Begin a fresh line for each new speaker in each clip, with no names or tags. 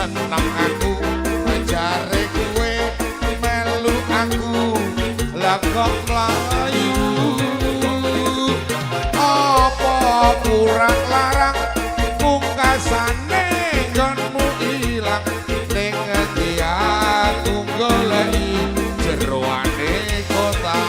seneng aku jare kowe melu aku lah kok mlayu apa kurang larang pungkasane nggonmu ilang ning ngendi aku goleki jeroane kota.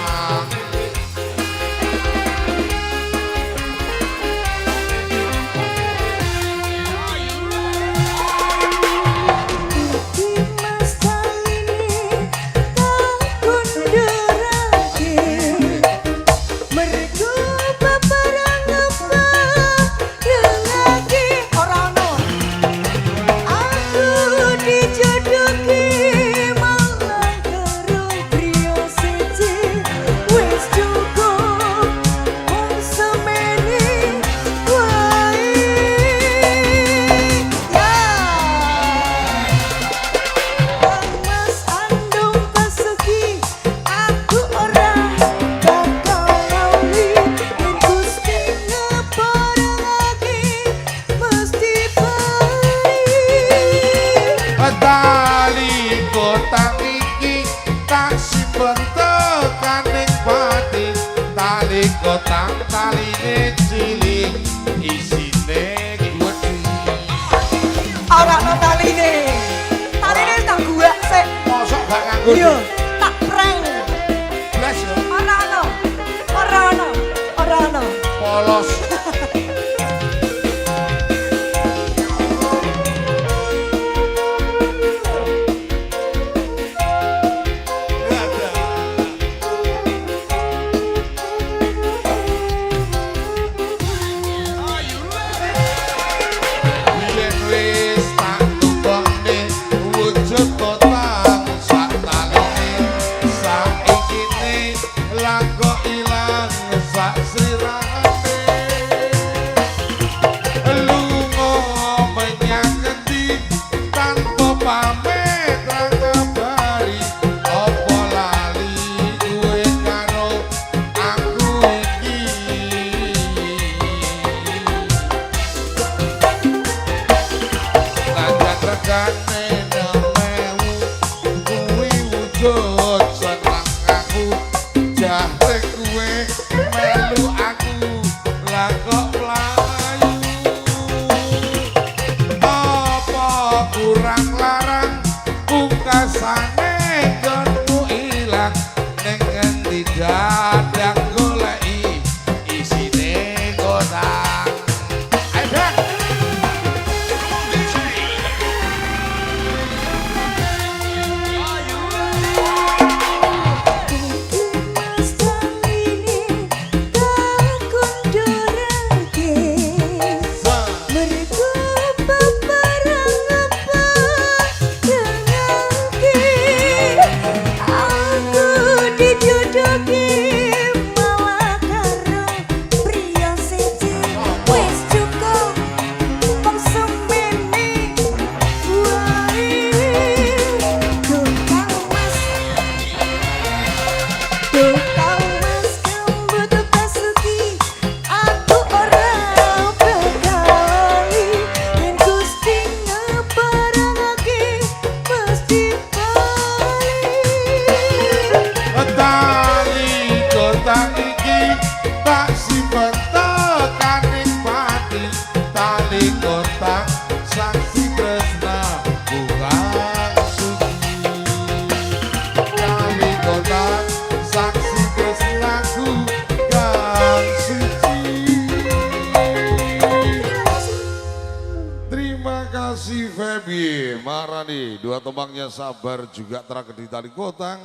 Kotang taline cilik isine gedhi
ora ana taline tak gua sik
mosok gak nganggo
iya tak preng
blas yo
ora ana
polos.
Aku dijodohi
Lesti Febi Marani, dua tembangnya Sabar juga Tragedi Tali Kotang.